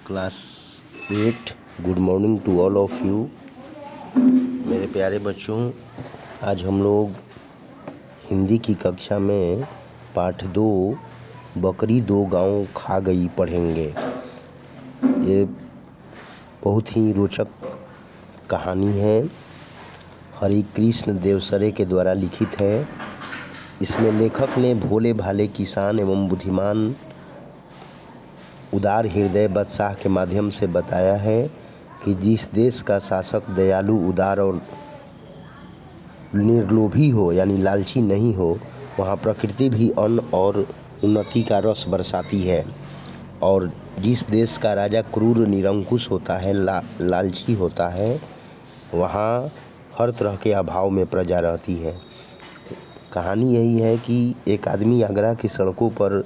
Class 8 good morning to all of you. मेरे प्यारे बच्चों, आज हम लोग हिंदी की कक्षा में पाठ 2 बकरी 2 गांव खा गई पढ़ेंगे। ये बहुत ही रोचक कहानी है, हरि कृष्ण देवसरे के द्वारा लिखित है। इसमें लेखक ने भोले भाले किसान एवं बुद्धिमान उदार हृदय बादशाह के माध्यम से बताया है कि जिस देश का शासक दयालु, उदार और निर्लोभी हो यानी लालची नहीं हो, वहाँ प्रकृति भी अन्न और उन्नति का रस बरसाती है। और जिस देश का राजा क्रूर, निरंकुश होता है, लालची होता है, वहाँ हर तरह के अभाव में प्रजा रहती है। कहानी यही है कि एक आदमी आगरा की सड़कों पर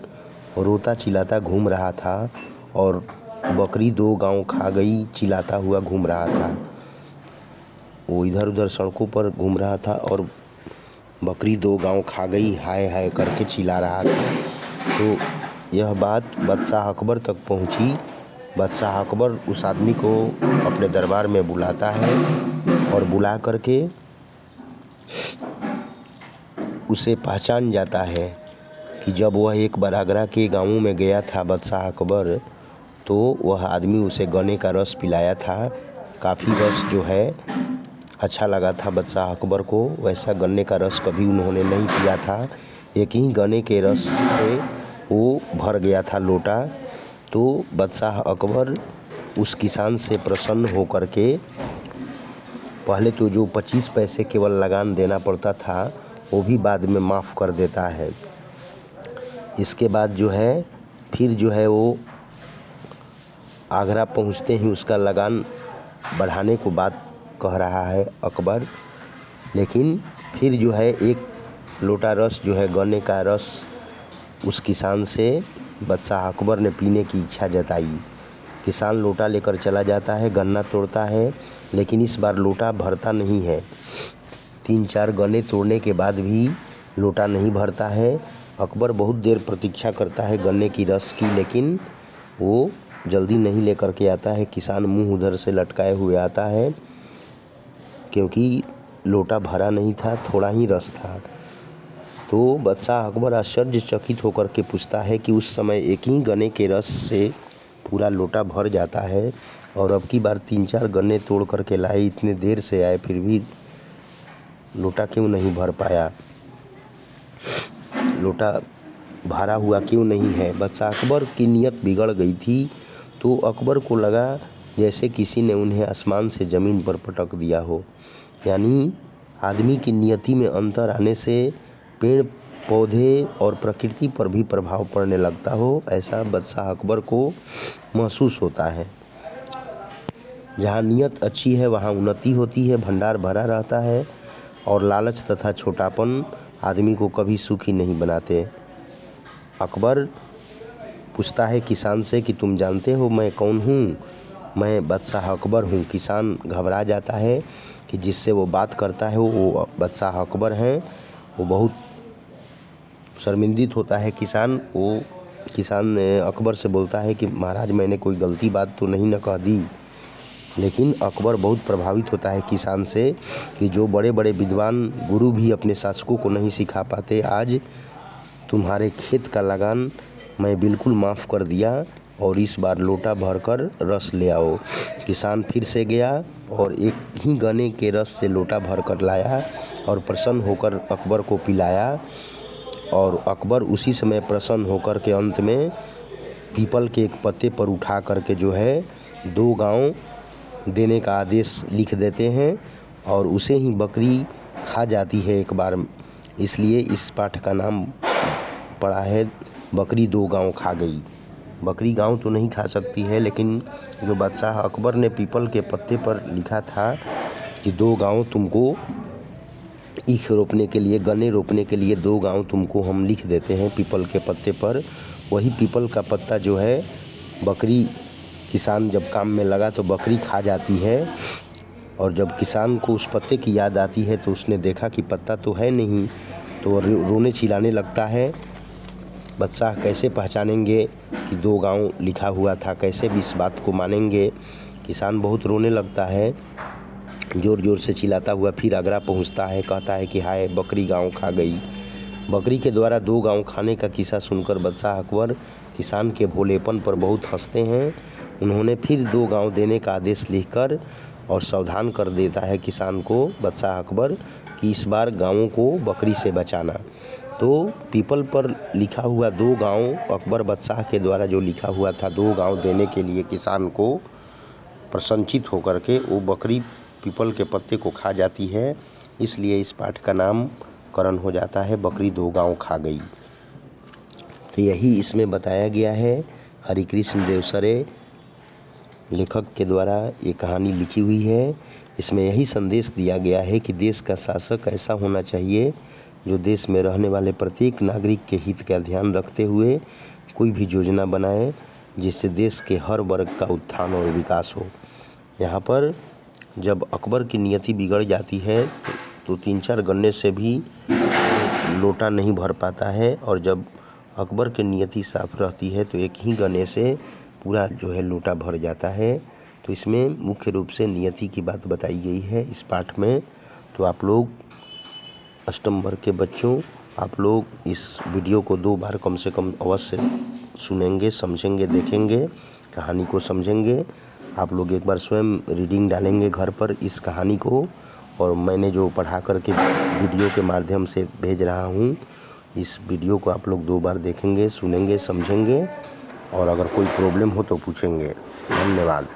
रोता चिल्लाता घूम रहा था और बकरी 2 गांव खा गई चिल्लाता हुआ घूम रहा था। वो इधर उधर सड़कों पर घूम रहा था और बकरी 2 गांव खा गई हाय हाय करके चिल्ला रहा था। तो यह बात बादशाह अकबर तक पहुंची। बादशाह अकबर उस आदमी को अपने दरबार में बुलाता है और बुला करके उसे पहचान जाता है कि जब वह एक बार आगरा के गांवों में गया था बादशाह अकबर, तो वह आदमी उसे गन्ने का रस पिलाया था। काफ़ी रस जो है अच्छा लगा था बादशाह अकबर को। वैसा गन्ने का रस कभी उन्होंने नहीं पिया था। एक ही गन्ने के रस से वो भर गया था लोटा। तो बादशाह अकबर उस किसान से प्रसन्न होकर के पहले तो जो 25 पैसे केवल लगान देना पड़ता था, वो भी बाद में माफ़ कर देता है। इसके बाद जो है फिर जो है वो आगरा पहुंचते ही उसका लगान बढ़ाने को बात कह रहा है अकबर। लेकिन फिर जो है एक लोटा रस जो है गन्ने का रस उस किसान से बादशाह अकबर ने पीने की इच्छा जताई। किसान लोटा लेकर चला जाता है, गन्ना तोड़ता है, लेकिन इस बार लोटा भरता नहीं है। 3-4 गन्ने तोड़ने के बाद भी लोटा नहीं भरता है। अकबर बहुत देर प्रतीक्षा करता है गन्ने की रस की, लेकिन वो जल्दी नहीं लेकर के आता है। किसान मुंह उधर से लटकाए हुए आता है, क्योंकि लोटा भरा नहीं था, थोड़ा ही रस था। तो बादशाह अकबर आश्चर्यचकित होकर के पूछता है कि उस समय एक ही गन्ने के रस से पूरा लोटा भर जाता है, और अब की बार 3-4 गन्ने तोड़ करके लाए, इतने देर से आए, फिर भी लोटा क्यों नहीं भर पाया, लोटा भरा हुआ क्यों नहीं है। बादशाह अकबर की नीयत बिगड़ गई थी। तो अकबर को लगा जैसे किसी ने उन्हें आसमान से ज़मीन पर पटक दिया हो, यानी आदमी की नियति में अंतर आने से पेड़ पौधे और प्रकृति पर भी प्रभाव पड़ने लगता हो, ऐसा बादशाह अकबर को महसूस होता है। जहाँ नियत अच्छी है वहाँ उन्नति होती है, भंडार भरा रहता है, और लालच तथा छोटापन आदमी को कभी सुखी नहीं बनाते। अकबर पूछता है किसान से कि तुम जानते हो मैं कौन हूँ? मैं बादशाह अकबर हूँ। किसान घबरा जाता है कि जिससे वो बात करता है वो बादशाह अकबर हैं। वो बहुत शर्मिंदित होता है किसान अकबर से बोलता है कि महाराज, मैंने कोई गलती बात तो नहीं न कह दी। लेकिन अकबर बहुत प्रभावित होता है किसान से कि जो बड़े बड़े विद्वान गुरु भी अपने शासकों को नहीं सिखा पाते, आज तुम्हारे खेत का लगान मैं बिल्कुल माफ़ कर दिया, और इस बार लोटा भरकर रस ले आओ। किसान फिर से गया और एक ही गन्ने के रस से लोटा भरकर लाया और प्रसन्न होकर अकबर को पिलाया। और अकबर उसी समय प्रसन्न होकर के अंत में पीपल के एक पत्ते पर उठा करके जो है 2 गांव देने का आदेश लिख देते हैं, और उसे ही बकरी खा जाती है एक बार। इसलिए इस पाठ का नाम पड़ा है बकरी 2 गांव खा गई। बकरी गांव तो नहीं खा सकती है, लेकिन जो बादशाह अकबर ने पीपल के पत्ते पर लिखा था कि 2 गांव तुमको ईख रोपने के लिए, गन्ने रोपने के लिए 2 गांव तुमको हम लिख देते हैं पीपल के पत्ते पर, वही पीपल का पत्ता जो है बकरी, किसान जब काम में लगा तो बकरी खा जाती है। और जब किसान को उस पत्ते की याद आती है तो उसने देखा कि पत्ता तो है नहीं, तो रोने चिल्लाने लगता है। बादशाह कैसे पहचानेंगे कि 2 गांव लिखा हुआ था, कैसे भी इस बात को मानेंगे। किसान बहुत रोने लगता है, ज़ोर ज़ोर से चिल्लाता हुआ फिर आगरा पहुंचता है, कहता है कि हाय बकरी गांव खा गई। बकरी के द्वारा 2 गांव खाने का किस्सा सुनकर बादशाह अकबर किसान के भोलेपन पर बहुत हंसते हैं। उन्होंने फिर 2 गांव देने का आदेश लिखकर और सावधान कर देता है किसान को बादशाह अकबर कि इस बार गांवों को बकरी से बचाना। तो पीपल पर लिखा हुआ 2 गांव अकबर बादशाह के द्वारा जो लिखा हुआ था 2 गांव देने के लिए किसान को प्रसन्नचित होकर के वो बकरी पीपल के पत्ते को खा जाती है, इसलिए इस पाठ का नामकरण हो जाता है बकरी 2 गांव खा गई। तो यही इसमें बताया गया है। हरिकृष्ण देवसरे लेखक के द्वारा ये कहानी लिखी हुई है। इसमें यही संदेश दिया गया है कि देश का शासक ऐसा होना चाहिए जो देश में रहने वाले प्रत्येक नागरिक के हित का ध्यान रखते हुए कोई भी योजना बनाए जिससे देश के हर वर्ग का उत्थान और विकास हो। यहाँ पर जब अकबर की नियति बिगड़ जाती है तो 3-4 गन्ने से भी लोटा नहीं भर पाता है, और जब अकबर की नियति साफ रहती है तो एक ही गन्ने से पूरा जो है लोटा भर जाता है। तो इसमें मुख्य रूप से नियति की बात बताई गई है इस पाठ में। तो आप लोग अष्टम वर्ग के बच्चों, आप लोग इस वीडियो को 2 बार कम से कम अवश्य सुनेंगे, समझेंगे, देखेंगे, कहानी को समझेंगे। आप लोग एक बार स्वयं रीडिंग डालेंगे घर पर इस कहानी को, और मैंने जो पढ़ा करके वीडियो के माध्यम से भेज रहा हूँ, इस वीडियो को आप लोग 2 बार देखेंगे, सुनेंगे, समझेंगे, और अगर कोई प्रॉब्लम हो तो पूछेंगे। धन्यवाद।